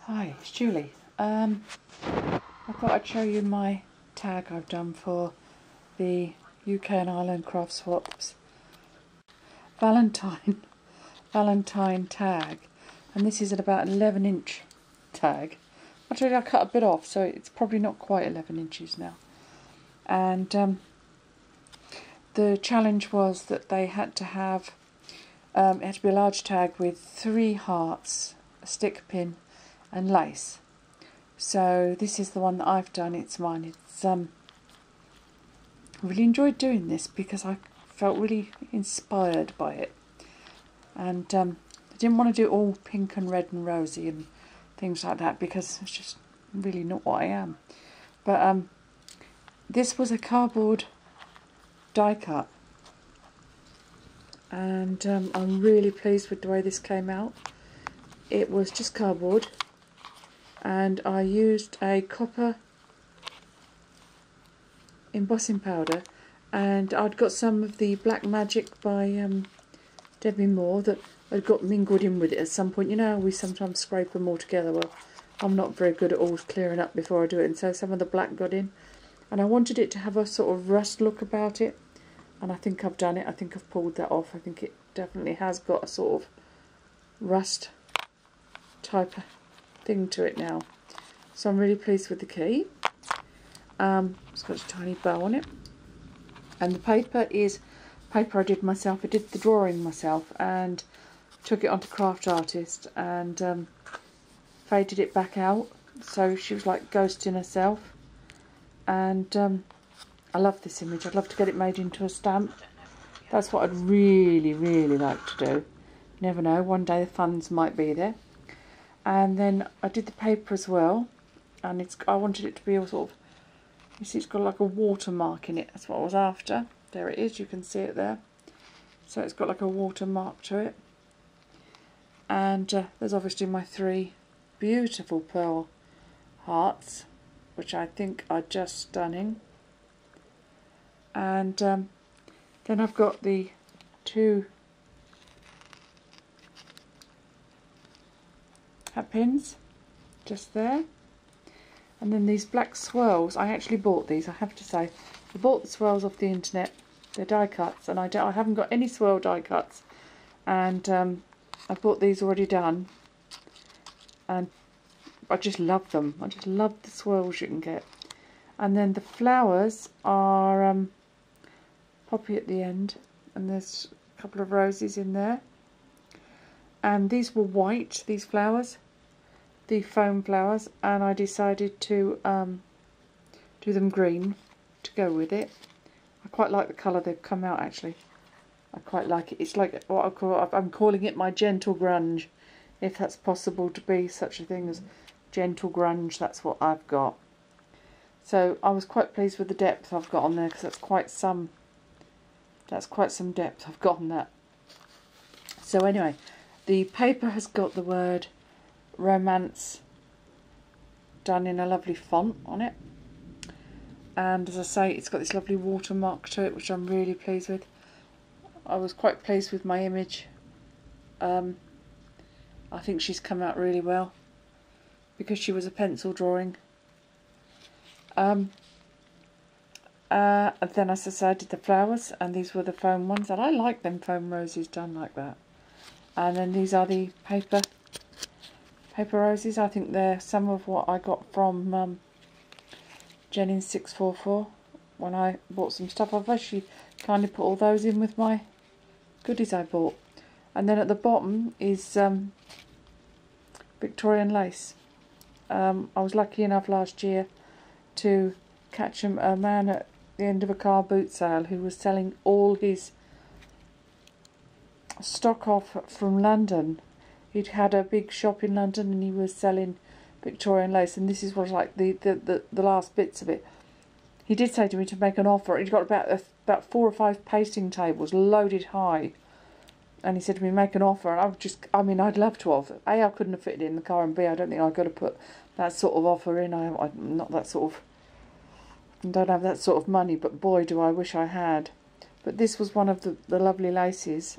Hi, it's Julie. I thought I'd show you my tag I've done for the UK-Irelandcraftswaps Valentine tag, and this is at about 11-inch tag. Actually, I cut a bit off, so it's probably not quite 11 inches now. And the challenge was that they had to have it had to be a large tag with 3 hearts, a stick pin, and lace. So this is the one that I've done. It's mine. It's I really enjoyed doing this because I felt really inspired by it, and I didn't want to do it all pink and red and rosy and things like that because it's just really not what I am. But this was a cardboard die cut, and I'm really pleased with the way this came out. It was just cardboard, and I used a copper embossing powder, and I'd got some of the Black Magic by Debbie Moore that I'd got mingled in with it at some point. You know how we sometimes scrape them all together? Well, I'm not very good at all clearing up before I do it, and so some of the black got in, and I wanted it to have a sort of rust look about it, and I think I've done it. I think I've pulled that off. I think it definitely has got a sort of rust type of thing to it now. So I'm really pleased with the key. It's got a tiny bow on it, and the paper is paper I did myself. I did the drawing myself and took it onto Craft Artist and faded it back out, so she was like ghosting herself. And I love this image. I'd love to get it made into a stamp. That's what I'd really like to do. Never know, one day the funds might be there. And then I did the paper as well, and I wanted it to be all sort of, you see, it's got like a watermark in it. That's what I was after. There it is, you can see it there. So it's got like a watermark to it. And there's obviously my 3 beautiful pearl hearts, which I think are just stunning. And then I've got the 2 hat pins just there, and then these black swirls. I actually bought these, I have to say. I bought the swirls off the internet. They're die cuts, and I haven't got any swirl die cuts, and I bought these already done, and I just love them. I just love the swirls you can get. And then the flowers are poppy at the end, and there's a couple of roses in there. And these were white, these flowers, the foam flowers, and I decided to do them green to go with it. I quite like the colour they've come out, actually. I quite like it. It's like what I'm calling it my gentle grunge, if that's possible to be such a thing as gentle grunge. That's what I've got. So I was quite pleased with the depth I've got on there, because that's quite some depth I've got on that. So anyway, the paper has got the word romance done in a lovely font on it, and as I say, it's got this lovely watermark to it, which I'm really pleased with. I was quite pleased with my image. I think she's come out really well, because she was a pencil drawing. And then, as I say, I did the flowers, and these were the foam ones, and I like them foam roses done like that. And then these are the paper roses. I think they're some of what I got from Jennings 644 when I bought some stuff. I've actually kind of put all those in with my goodies I bought. And then at the bottom is Victorian lace. I was lucky enough last year to catch a man at the end of a car boot sale who was selling all his stock off from London. He'd had a big shop in London, and he was selling Victorian lace, and this is was like the last bits of it. He did say to me to make an offer. He'd got about 4 or 5 pasting tables loaded high, and he said to me, make an offer. And I'd love to offer. A, I couldn't have fitted it in the car, and B, I don't think I could have put that sort of offer in. I'm not that sort of, I don't have that sort of money, but boy do I wish I had. But this was one of the lovely laces.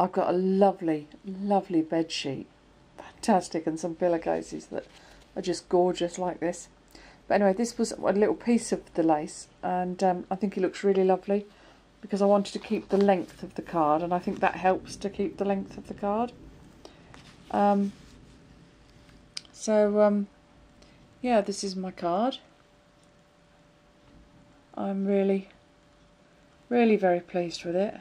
I've got a lovely, lovely bed sheet. Fantastic. And some pillowcases that are just gorgeous like this. But anyway, this was a little piece of the lace, and I think it looks really lovely because I wanted to keep the length of the card, and I think that helps to keep the length of the card. Yeah, this is my card. I'm really, really very pleased with it.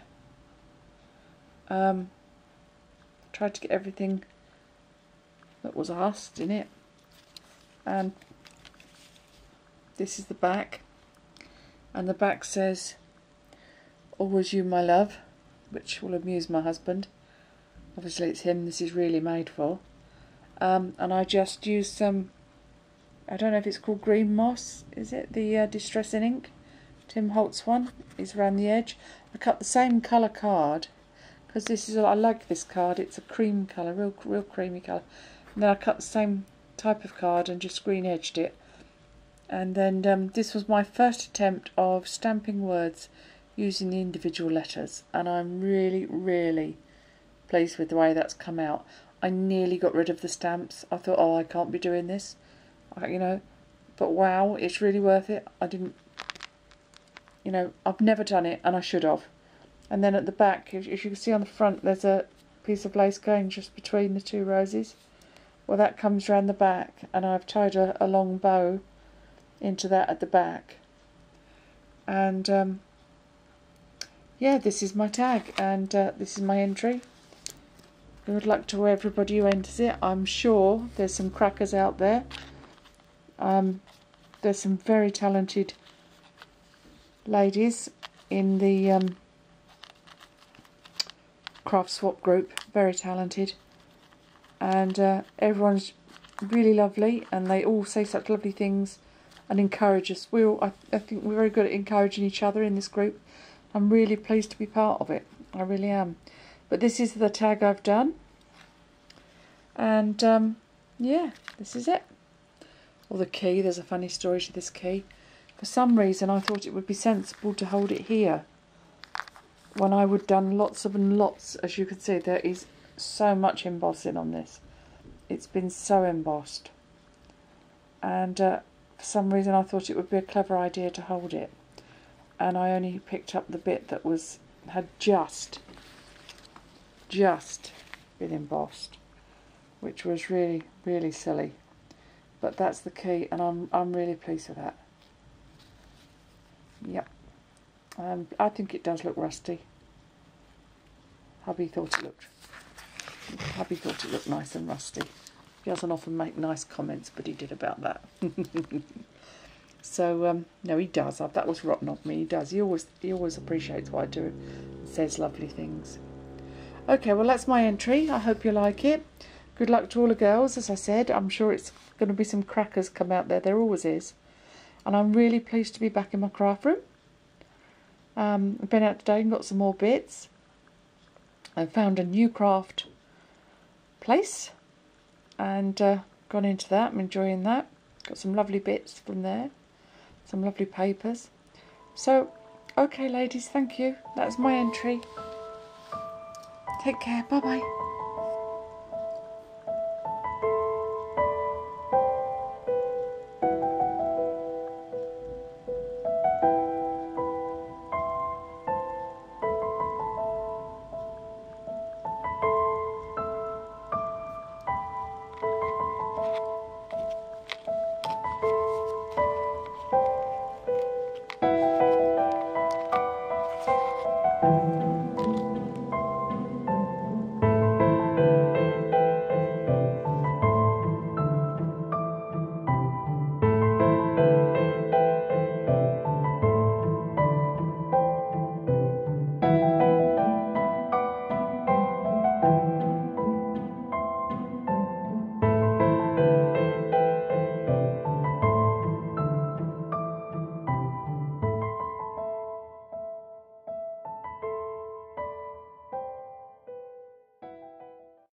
Tried to get everything that was asked in it, and this is the back, and the back says, "Always you, my love," which will amuse my husband. Obviously it's him this is really made for. And I just used some, I don't know if it's called green moss, is it? The Distressing Ink, Tim Holtz one, is around the edge. I cut the same colour card, because this is, I like this card, it's a cream colour, real creamy colour. And then I cut the same type of card and just green edged it. And then this was my first attempt of stamping words using the individual letters, and I'm really, really pleased with the way that's come out. I nearly got rid of the stamps. I thought, oh, I can't be doing this, you know, but wow, it's really worth it. I didn't, you know, I've never done it, and I should have. And then at the back, if you can see on the front, there's a piece of lace going just between the two roses. Well, that comes around the back, and I've tied a long bow into that at the back. And yeah, this is my tag, and this is my entry. Good luck to everybody who enters it. I'm sure there's some crackers out there. There's some very talented ladies in the craft swap group, very talented, and everyone's really lovely, and they all say such lovely things and encourage us. I think we're very good at encouraging each other in this group. I'm really pleased to be part of it, I really am. But this is the tag I've done, and yeah, this is it. Or the key, there's a funny story to this key. For some reason I thought it would be sensible to hold it here when I would done lots and lots. As you can see, there is so much embossing on this. It's been so embossed, and for some reason I thought it would be a clever idea to hold it, and I only picked up the bit that had just been embossed, which was really, really silly. But that's the key, and I'm really pleased with that. Yep. I think it does look rusty. Hubby thought it looked nice and rusty. He doesn't often make nice comments, but he did about that. So no, he does. That was rotten of me. He does. He always appreciates what I do. Says lovely things. Okay, well that's my entry. I hope you like it. Good luck to all the girls. As I said, I'm sure it's going to be some crackers come out there. There always is. And I'm really pleased to be back in my craft room. I've been out today and got some more bits. I found a new craft place and gone into that. I'm enjoying that. Got some lovely bits from there. Some lovely papers. So, okay ladies, thank you. That's my entry. Take care. Bye bye.